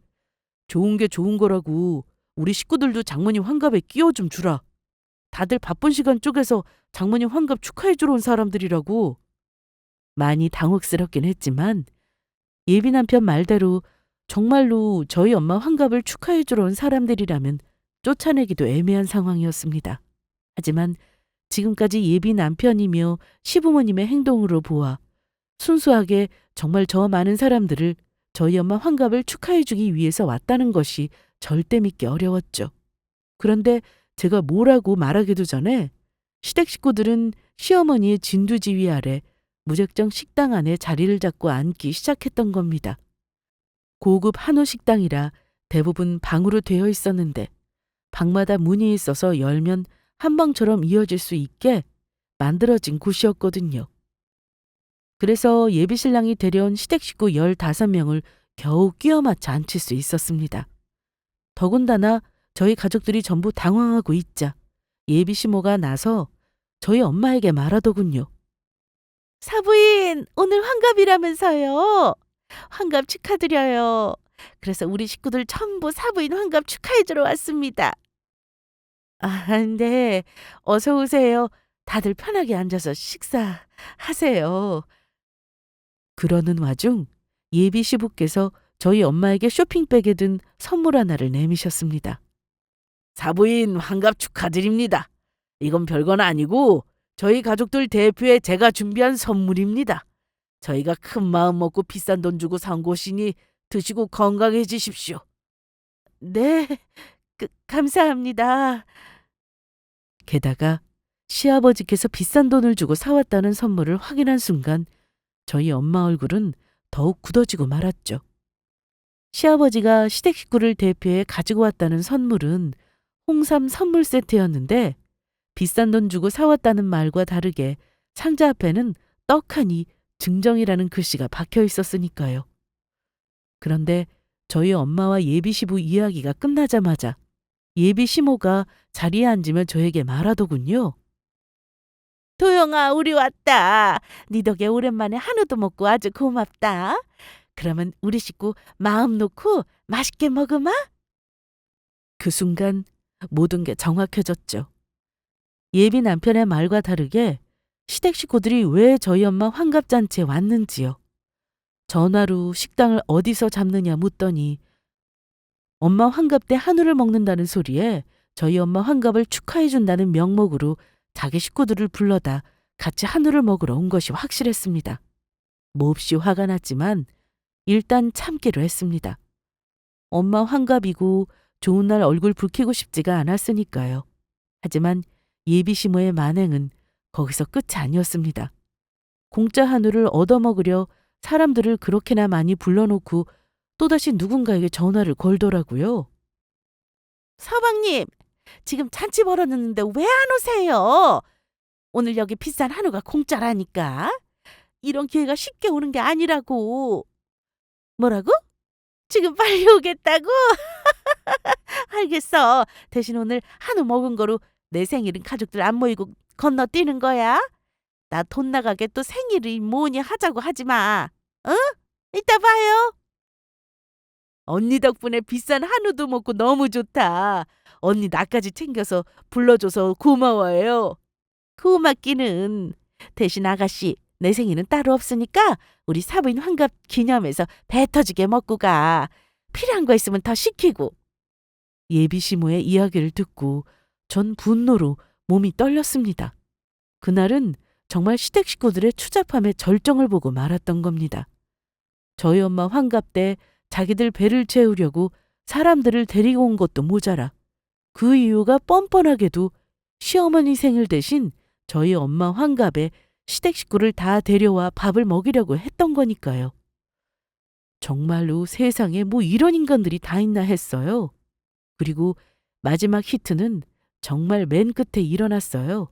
좋은 게 좋은 거라고 우리 식구들도 장모님 환갑에 끼워 좀 주라. 다들 바쁜 시간 쪼개서 장모님 환갑 축하해주러 온 사람들이라고. 많이 당혹스럽긴 했지만 예비 남편 말대로 정말로 저희 엄마 환갑을 축하해주러 온 사람들이라면 쫓아내기도 애매한 상황이었습니다. 하지만 지금까지 예비 남편이며 시부모님의 행동으로 보아 순수하게 정말 저 많은 사람들을 저희 엄마 환갑을 축하해주기 위해서 왔다는 것이 절대 믿기 어려웠죠. 그런데 제가 뭐라고 말하기도 전에 시댁 식구들은 시어머니의 진두지휘 아래 무작정 식당 안에 자리를 잡고 앉기 시작했던 겁니다. 고급 한우 식당이라 대부분 방으로 되어 있었는데 방마다 문이 있어서 열면 한방처럼 이어질 수 있게 만들어진 곳이었거든요. 그래서 예비신랑이 데려온 시댁 식구 15명을 겨우 끼워 맞춰 앉힐 수 있었습니다. 더군다나 저희 가족들이 전부 당황하고 있자 예비시모가 나서 저희 엄마에게 말하더군요. 사부인, 오늘 환갑이라면서요. 환갑 축하드려요. 그래서 우리 식구들 전부 사부인 환갑 축하해주러 왔습니다. 아, 네. 어서 오세요. 다들 편하게 앉아서 식사하세요. 그러는 와중 예비 시부께서 저희 엄마에게 쇼핑백에 든 선물 하나를 내미셨습니다. 사부인 환갑 축하드립니다. 이건 별건 아니고 저희 가족들 대표에 제가 준비한 선물입니다. 저희가 큰 마음 먹고 비싼 돈 주고 산 곳이니 드시고 건강해지십시오. 네, 감사합니다. 게다가 시아버지께서 비싼 돈을 주고 사왔다는 선물을 확인한 순간 저희 엄마 얼굴은 더욱 굳어지고 말았죠. 시아버지가 시댁 식구를 대표해 가지고 왔다는 선물은 홍삼 선물 세트였는데 비싼 돈 주고 사왔다는 말과 다르게 상자 앞에는 떡하니 증정이라는 글씨가 박혀 있었으니까요. 그런데 저희 엄마와 예비 시부 이야기가 끝나자마자 예비 시모가 자리에 앉으며 저에게 말하더군요. 도영아, 우리 왔다. 네 덕에 오랜만에 한우도 먹고 아주 고맙다. 그러면 우리 식구 마음 놓고 맛있게 먹으마. 그 순간 모든 게 정확해졌죠. 예비 남편의 말과 다르게 시댁 식구들이 왜 저희 엄마 환갑잔치에 왔는지요. 전화로 식당을 어디서 잡느냐 묻더니 엄마 환갑 때 한우를 먹는다는 소리에 저희 엄마 환갑을 축하해준다는 명목으로 자기 식구들을 불러다 같이 한우를 먹으러 온 것이 확실했습니다. 몹시 화가 났지만 일단 참기로 했습니다. 엄마 환갑이고 좋은 날 얼굴 붉히고 싶지가 않았으니까요. 하지만 예비 시모의 만행은 거기서 끝이 아니었습니다. 공짜 한우를 얻어먹으려 사람들을 그렇게나 많이 불러놓고 또다시 누군가에게 전화를 걸더라고요. 서방님, 지금 잔치 벌어졌는데 왜 안 오세요? 오늘 여기 비싼 한우가 공짜라니까. 이런 기회가 쉽게 오는 게 아니라고. 뭐라고? 지금 빨리 오겠다고? 알겠어. 대신 오늘 한우 먹은 거로 내 생일은 가족들 안 모이고 건너뛰는 거야. 나 돈 나가게 또 생일이 뭐니 하자고 하지 마. 응? 이따 봐요. 언니 덕분에 비싼 한우도 먹고 너무 좋다. 언니 나까지 챙겨서 불러줘서 고마워요. 고맙기는. 대신 아가씨, 내 생일은 따로 없으니까 우리 사부인 환갑 기념해서 배 터지게 먹고 가. 필요한 거 있으면 더 시키고. 예비 시모의 이야기를 듣고 전 분노로 몸이 떨렸습니다. 그날은 정말 시댁 식구들의 추잡함에 절정을 보고 말았던 겁니다. 저희 엄마 환갑 때 자기들 배를 채우려고 사람들을 데리고 온 것도 모자라 그 이유가 뻔뻔하게도 시어머니 생일 대신 저희 엄마 환갑에 시댁 식구를 다 데려와 밥을 먹이려고 했던 거니까요. 정말로 세상에 뭐 이런 인간들이 다 있나 했어요. 그리고 마지막 히트는 정말 맨 끝에 일어났어요.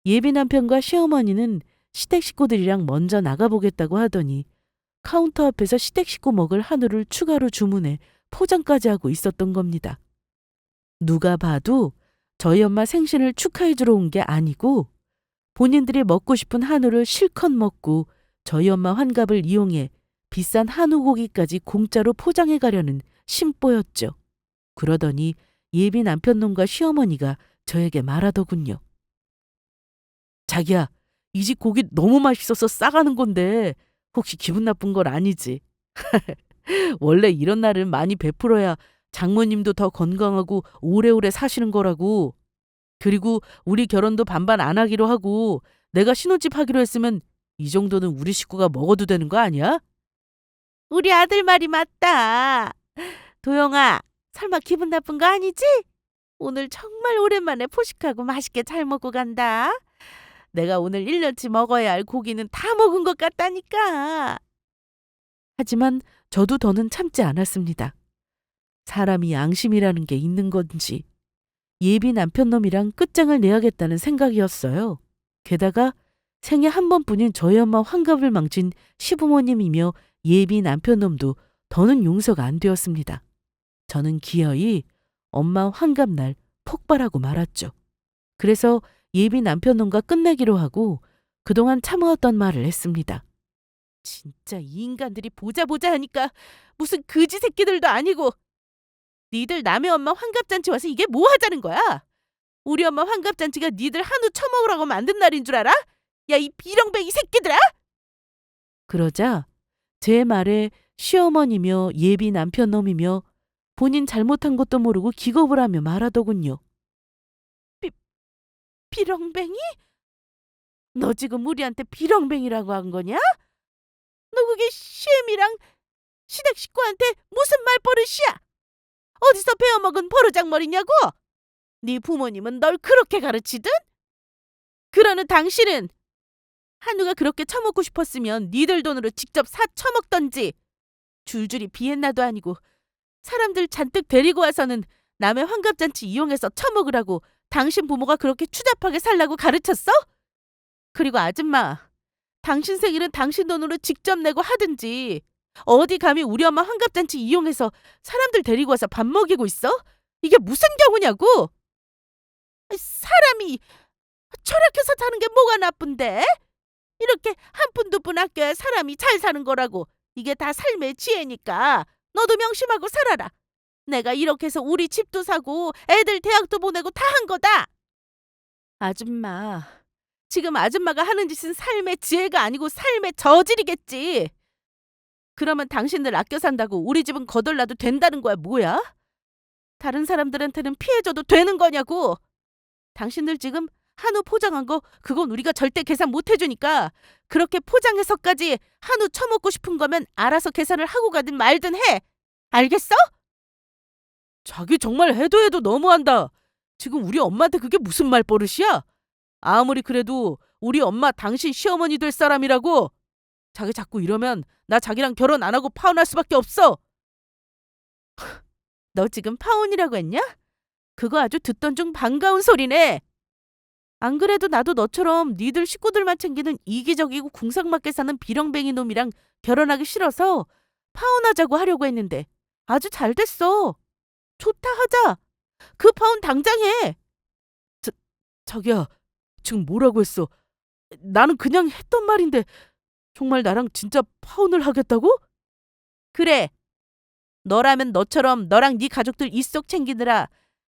예비 남편과 시어머니는 시댁 식구들이랑 먼저 나가보겠다고 하더니 카운터 앞에서 시댁 식구 먹을 한우를 추가로 주문해 포장까지 하고 있었던 겁니다. 누가 봐도 저희 엄마 생신을 축하해주러 온 게 아니고 본인들이 먹고 싶은 한우를 실컷 먹고 저희 엄마 환갑을 이용해 비싼 한우 고기까지 공짜로 포장해 가려는 심보였죠. 그러더니 예비 남편놈과 시어머니가 저에게 말하더군요. 자기야, 이 집 고기 너무 맛있어서 싸가는 건데 혹시 기분 나쁜 건 아니지? 원래 이런 날은 많이 베풀어야 장모님도 더 건강하고 오래오래 사시는 거라고. 그리고 우리 결혼도 반반 안 하기로 하고 내가 신혼집 하기로 했으면 이 정도는 우리 식구가 먹어도 되는 거 아니야? 우리 아들 말이 맞다. 도영아, 설마 기분 나쁜 거 아니지? 오늘 정말 오랜만에 포식하고 맛있게 잘 먹고 간다. 내가 오늘 1년치 먹어야 할 고기는 다 먹은 것 같다니까. 하지만 저도 더는 참지 않았습니다. 사람이 양심이라는 게 있는 건지 예비 남편놈이랑 끝장을 내야겠다는 생각이었어요. 게다가 생애 한 번뿐인 저희 엄마 환갑을 망친 시부모님이며 예비 남편놈도 더는 용서가 안 되었습니다. 저는 기어이 엄마 환갑날 폭발하고 말았죠. 그래서 예비 남편놈과 끝내기로 하고 그동안 참아왔던 말을 했습니다. 진짜 이 인간들이 보자 보자 하니까 무슨 그지 새끼들도 아니고. 니들 남의 엄마 환갑잔치 와서 이게 뭐 하자는 거야? 우리 엄마 환갑잔치가 니들 한우 처먹으라고 만든 날인 줄 알아? 야, 이 비렁뱅이 새끼들아! 그러자 제 말에 시어머니며 예비 남편 놈이며 본인 잘못한 것도 모르고 기겁을 하며 말하더군요. 비렁뱅이? 너 지금 우리한테 비렁뱅이라고 한 거냐? 너 그게 시엠이랑 시댁 식구한테 무슨 말버릇이야? 어디서 배워먹은 버르장머리냐고? 네 부모님은 널 그렇게 가르치든? 그러는 당신은 한우가 그렇게 처먹고 싶었으면 니들 돈으로 직접 사 처먹던지. 줄줄이 비엔나도 아니고 사람들 잔뜩 데리고 와서는 남의 환갑잔치 이용해서 처먹으라고 당신 부모가 그렇게 추잡하게 살라고 가르쳤어? 그리고 아줌마, 당신 생일은 당신 돈으로 직접 내고 하든지 어디 감히 우리 엄마 환갑잔치 이용해서 사람들 데리고 와서 밥 먹이고 있어? 이게 무슨 경우냐고? 사람이 철학해서 사는 게 뭐가 나쁜데? 이렇게 한 푼 두 푼 아껴야 사람이 잘 사는 거라고. 이게 다 삶의 지혜니까 너도 명심하고 살아라. 내가 이렇게 해서 우리 집도 사고 애들 대학도 보내고 다 한 거다. 아줌마, 지금 아줌마가 하는 짓은 삶의 지혜가 아니고 삶의 저질이겠지. 그러면 당신들 아껴 산다고 우리 집은 거덜나도 된다는 거야, 뭐야? 다른 사람들한테는 피해줘도 되는 거냐고. 당신들 지금 한우 포장한 거 그건 우리가 절대 계산 못 해주니까 그렇게 포장해서까지 한우 처먹고 싶은 거면 알아서 계산을 하고 가든 말든 해. 알겠어? 자기 정말 해도 해도 너무한다. 지금 우리 엄마한테 그게 무슨 말버릇이야? 아무리 그래도 우리 엄마 당신 시어머니 될 사람이라고. 자기 자꾸 이러면 나 자기랑 결혼 안 하고 파혼할 수밖에 없어. 너 지금 파혼이라고 했냐? 그거 아주 듣던 중 반가운 소리네. 안 그래도 나도 너처럼 니들 식구들만 챙기는 이기적이고 궁상맞게 사는 비렁뱅이 놈이랑 결혼하기 싫어서 파혼하자고 하려고 했는데 아주 잘 됐어. 좋다 하자. 그 파혼 당장 해. 자기야, 지금 뭐라고 했어? 나는 그냥 했던 말인데 정말 나랑 진짜 파혼을 하겠다고? 그래. 너라면 너처럼 너랑 네 가족들 일속 챙기느라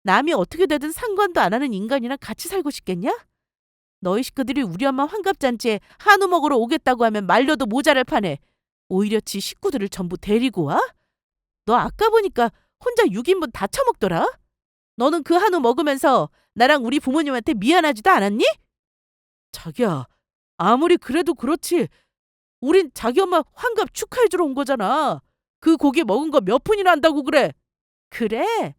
남이 어떻게 되든 상관도 안 하는 인간이랑 같이 살고 싶겠냐? 너희 식구들이 우리 엄마 환갑잔치에 한우 먹으러 오겠다고 하면 말려도 모자랄 판에 오히려 지 식구들을 전부 데리고 와? 너 아까 보니까 혼자 6인분 다 처먹더라? 너는 그 한우 먹으면서 나랑 우리 부모님한테 미안하지도 않았니? 자기야, 아무리 그래도 그렇지. 우린 자기 엄마 환갑 축하해주러 온 거잖아. 그 고기 먹은 거 몇 푼이나 한다고 그래. 그래?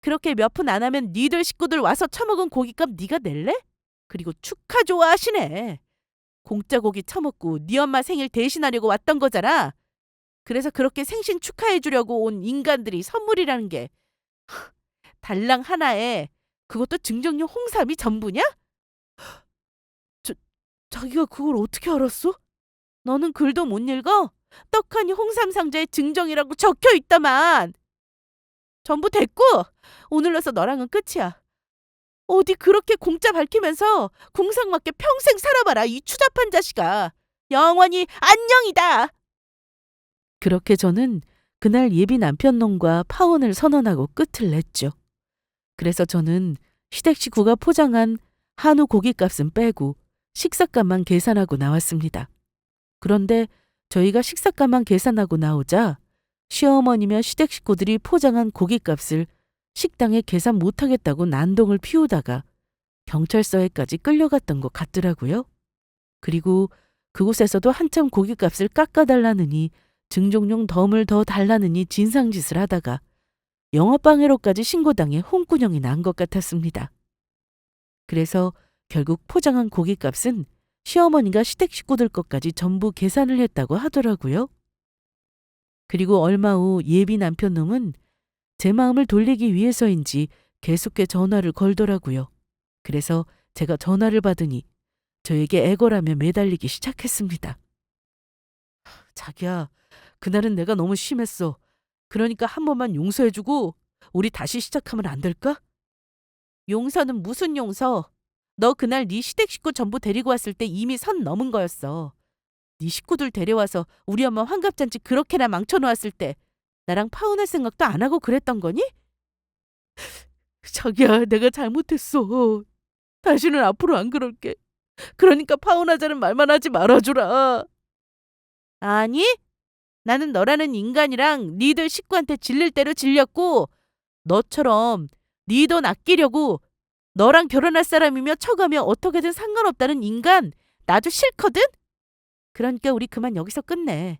그렇게 몇 푼 안 하면 니들 식구들 와서 처먹은 고깃값 네가 낼래? 그리고 축하 좋아하시네. 공짜 고기 처먹고 네 엄마 생일 대신하려고 왔던 거잖아. 그래서 그렇게 생신 축하해주려고 온 인간들이 선물이라는 게 달랑 하나에 그것도 증정용 홍삼이 전부냐? 자기가 그걸 어떻게 알았어? 너는 글도 못 읽어? 떡하니 홍삼 상자에 증정이라고 적혀 있다만. 전부 됐고 오늘로서 너랑은 끝이야. 어디 그렇게 공짜 밝히면서 궁상맞게 평생 살아봐라, 이 추잡한 자식아. 영원히 안녕이다. 그렇게 저는 그날 예비 남편 놈과 파혼을 선언하고 끝을 냈죠. 그래서 저는 시댁 식구가 포장한 한우 고깃값은 빼고 식사값만 계산하고 나왔습니다. 그런데 저희가 식사값만 계산하고 나오자 시어머니며 시댁 식구들이 포장한 고깃값을 식당에 계산 못하겠다고 난동을 피우다가 경찰서에까지 끌려갔던 것 같더라고요. 그리고 그곳에서도 한참 고깃값을 깎아달라느니 증종용 덤을 더 달라느니 진상짓을 하다가 영업방해로까지 신고당해 홍군형이 난 것 같았습니다. 그래서 결국 포장한 고깃값은 시어머니가 시댁 식구들 것까지 전부 계산을 했다고 하더라고요. 그리고 얼마 후 예비 남편 놈은 제 마음을 돌리기 위해서인지 계속해 전화를 걸더라고요. 그래서 제가 전화를 받으니 저에게 애걸하며 매달리기 시작했습니다. 자기야, 그날은 내가 너무 심했어. 그러니까 한 번만 용서해주고 우리 다시 시작하면 안 될까? 용서는 무슨 용서? 너 그날 네 시댁 식구 전부 데리고 왔을 때 이미 선 넘은 거였어. 네 식구들 데려와서 우리 엄마 환갑잔치 그렇게나 망쳐놓았을 때 나랑 파혼할 생각도 안 하고 그랬던 거니? 자기야, 내가 잘못했어. 다시는 앞으로 안 그럴게. 그러니까 파혼하자는 말만 하지 말아주라. 아니, 나는 너라는 인간이랑 니들 식구한테 질릴 대로 질렸고 너처럼 네 돈 아끼려고 너랑 결혼할 사람이며 처가며 어떻게든 상관없다는 인간 나도 싫거든? 그러니까 우리 그만 여기서 끝내.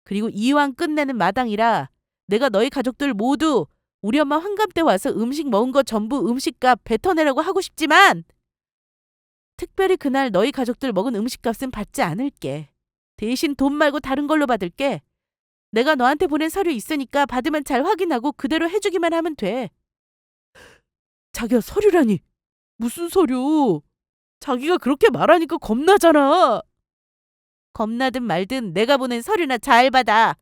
그리고 이왕 끝내는 마당이라 내가 너희 가족들 모두 우리 엄마 환갑 때 와서 음식 먹은 거 전부 음식값 뱉어내라고 하고 싶지만 특별히 그날 너희 가족들 먹은 음식값은 받지 않을게. 대신 돈 말고 다른 걸로 받을게. 내가 너한테 보낸 서류 있으니까 받으면 잘 확인하고 그대로 해주기만 하면 돼. 자기야, 서류라니. 무슨 서류? 자기가 그렇게 말하니까 겁나잖아. 겁나든 말든 내가 보낸 서류나 잘 받아.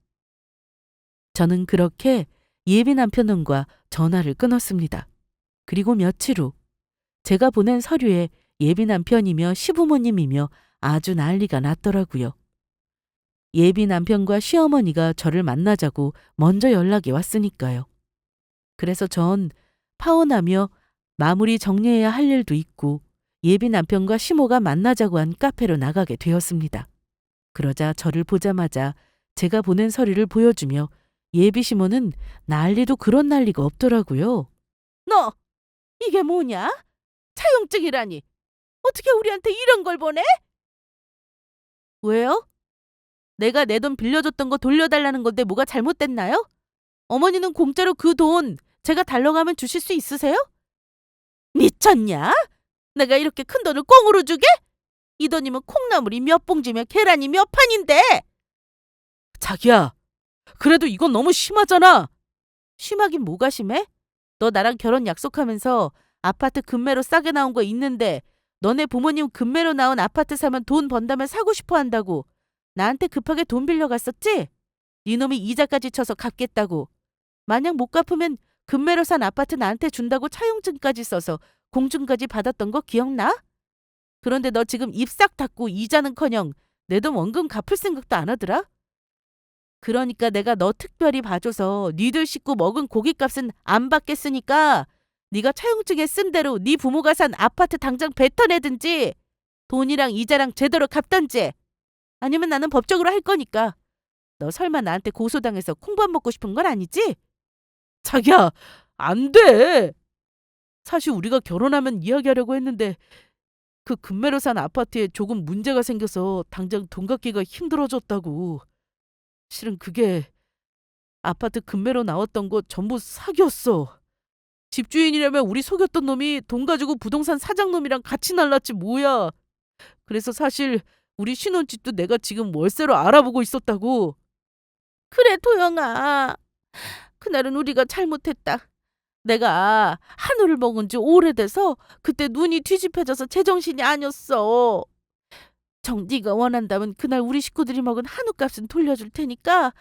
저는 그렇게 예비 남편놈과 전화를 끊었습니다. 그리고 며칠 후 제가 보낸 서류에 예비 남편이며 시부모님이며 아주 난리가 났더라고요. 예비 남편과 시어머니가 저를 만나자고 먼저 연락이 왔으니까요. 그래서 전 파혼하며 마무리 정리해야 할 일도 있고 예비 남편과 시모가 만나자고 한 카페로 나가게 되었습니다. 그러자 저를 보자마자 제가 보낸 서류를 보여주며 예비 시모는 난리도 그런 난리가 없더라고요. 너 이게 뭐냐? 차용증이라니. 어떻게 우리한테 이런 걸 보내? 왜요? 내가 내 돈 빌려줬던 거 돌려달라는 건데 뭐가 잘못됐나요? 어머니는 공짜로 그 돈 제가 달라고 하면 주실 수 있으세요? 미쳤냐? 내가 이렇게 큰 돈을 꽁으로 주게? 이 돈이면 콩나물이 몇 봉지며 계란이 몇 판인데. 자기야, 그래도 이건 너무 심하잖아. 심하긴 뭐가 심해? 너 나랑 결혼 약속하면서 아파트 금매로 싸게 나온 거 있는데 너네 부모님 금매로 나온 아파트 사면 돈 번다면 사고 싶어 한다고 나한테 급하게 돈 빌려갔었지? 니놈이 이자까지 쳐서 갚겠다고. 만약 못 갚으면 금매로 산 아파트 나한테 준다고 차용증까지 써서 공증까지 받았던 거 기억나? 그런데 너 지금 입 싹 닫고 이자는커녕 내 돈 원금 갚을 생각도 안 하더라? 그러니까 내가 너 특별히 봐줘서 니들 식구 먹은 고깃값은 안 받겠으니까 네가 차용증에 쓴 대로 네 부모가 산 아파트 당장 뱉어내든지 돈이랑 이자랑 제대로 갚던지 아니면 나는 법적으로 할 거니까. 너 설마 나한테 고소당해서 콩밥 먹고 싶은 건 아니지? 자기야, 안 돼. 사실 우리가 결혼하면 이야기하려고 했는데 그 금매로 산 아파트에 조금 문제가 생겨서 당장 돈 갚기가 힘들어졌다고. 실은 그게 아파트 금매로 나왔던 거 전부 사기였어. 집주인이라면 우리 속였던 놈이 돈 가지고 부동산 사장놈이랑 같이 날랐지 뭐야. 그래서 사실 우리 신혼집도 내가 지금 월세로 알아보고 있었다고. 그래, 도영아. 그날은 우리가 잘못했다. 내가 한우를 먹은 지 오래돼서 그때 눈이 뒤집혀져서 제정신이 아니었어. 네가 원한다면 그날 우리 식구들이 먹은 한우값은 돌려줄 테니까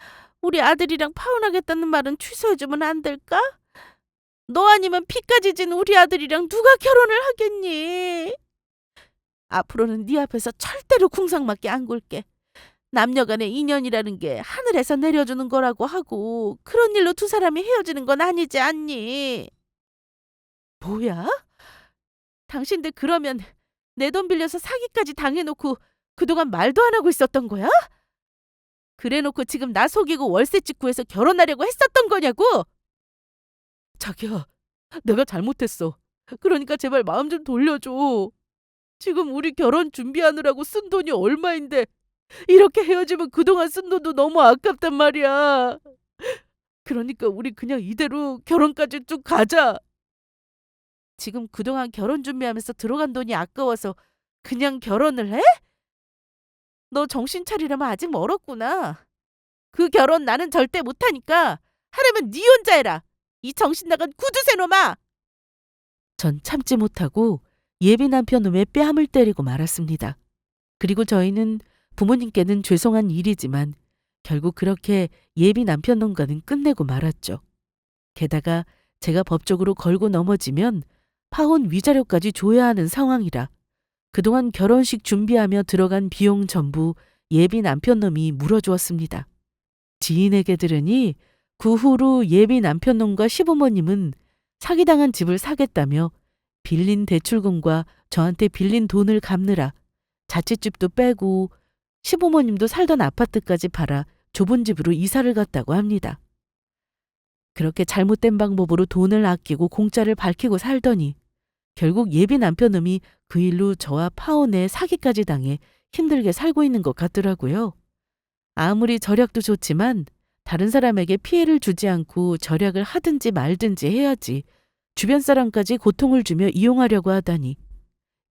우리 아들이랑 파혼하겠다는 말은 취소해주면 안 될까? 너 아니면 피까지 진 우리 아들이랑 누가 결혼을 하겠니? 앞으로는 네 앞에서 절대로 궁상맞게 안 굴게. 남녀간의 인연이라는 게 하늘에서 내려주는 거라고 하고 그런 일로 두 사람이 헤어지는 건 아니지 않니? 뭐야? 당신들 그러면 내 돈 빌려서 사기까지 당해놓고 그동안 말도 안 하고 있었던 거야? 그래놓고 지금 나 속이고 월세집 구해서 결혼하려고 했었던 거냐고? 자기야, 내가 잘못했어. 그러니까 제발 마음 좀 돌려줘. 지금 우리 결혼 준비하느라고 쓴 돈이 얼마인데 이렇게 헤어지면 그동안 쓴 돈도 너무 아깝단 말이야. 그러니까 우리 그냥 이대로 결혼까지 쭉 가자. 지금 그동안 결혼 준비하면서 들어간 돈이 아까워서 그냥 결혼을 해? 너 정신 차리려면 아직 멀었구나. 그 결혼 나는 절대 못하니까 하려면 네 혼자 해라. 이 정신 나간 구두쇠 놈아. 전 참지 못하고 예비 남편 놈의 뺨을 때리고 말았습니다. 그리고 저희는 부모님께는 죄송한 일이지만 결국 그렇게 예비 남편 놈과는 끝내고 말았죠. 게다가 제가 법적으로 걸고 넘어지면 파혼 위자료까지 줘야 하는 상황이라 그동안 결혼식 준비하며 들어간 비용 전부 예비 남편놈이 물어주었습니다. 지인에게 들으니 그 후로 예비 남편놈과 시부모님은 사기당한 집을 사겠다며 빌린 대출금과 저한테 빌린 돈을 갚느라 자취집도 빼고 시부모님도 살던 아파트까지 팔아 좁은 집으로 이사를 갔다고 합니다. 그렇게 잘못된 방법으로 돈을 아끼고 공짜를 밝히고 살더니 결국 예비 남편놈이 그 일로 저와 파혼에 사기까지 당해 힘들게 살고 있는 것 같더라고요. 아무리 절약도 좋지만 다른 사람에게 피해를 주지 않고 절약을 하든지 말든지 해야지 주변 사람까지 고통을 주며 이용하려고 하다니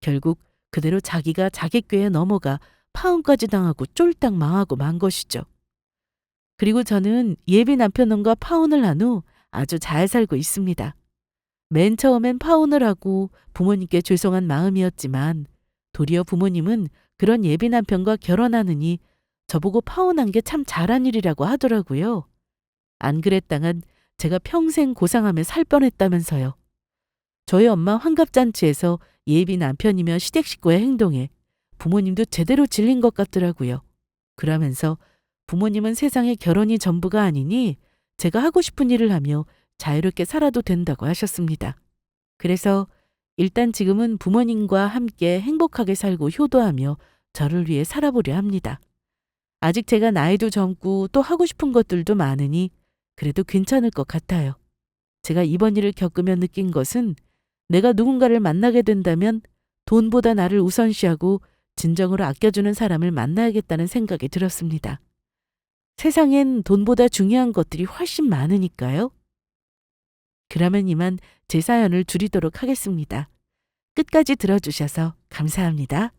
결국 그대로 자기가 자기 꾀에 넘어가 파혼까지 당하고 쫄딱 망하고 만 것이죠. 그리고 저는 예비 남편놈과 파혼을 한 후 아주 잘 살고 있습니다. 맨 처음엔 파혼을 하고 부모님께 죄송한 마음이었지만 도리어 부모님은 그런 예비 남편과 결혼하느니 저보고 파혼한 게 참 잘한 일이라고 하더라고요. 안 그랬다간 제가 평생 고상하며 살 뻔했다면서요. 저희 엄마 환갑잔치에서 예비 남편이며 시댁 식구의 행동에 부모님도 제대로 질린 것 같더라고요. 그러면서 부모님은 세상에 결혼이 전부가 아니니 제가 하고 싶은 일을 하며 자유롭게 살아도 된다고 하셨습니다. 그래서 일단 지금은 부모님과 함께 행복하게 살고 효도하며 저를 위해 살아보려 합니다. 아직 제가 나이도 젊고 또 하고 싶은 것들도 많으니 그래도 괜찮을 것 같아요. 제가 이번 일을 겪으며 느낀 것은 내가 누군가를 만나게 된다면 돈보다 나를 우선시하고 진정으로 아껴주는 사람을 만나야겠다는 생각이 들었습니다. 세상엔 돈보다 중요한 것들이 훨씬 많으니까요. 그러면 이만 제 사연을 줄이도록 하겠습니다. 끝까지 들어주셔서 감사합니다.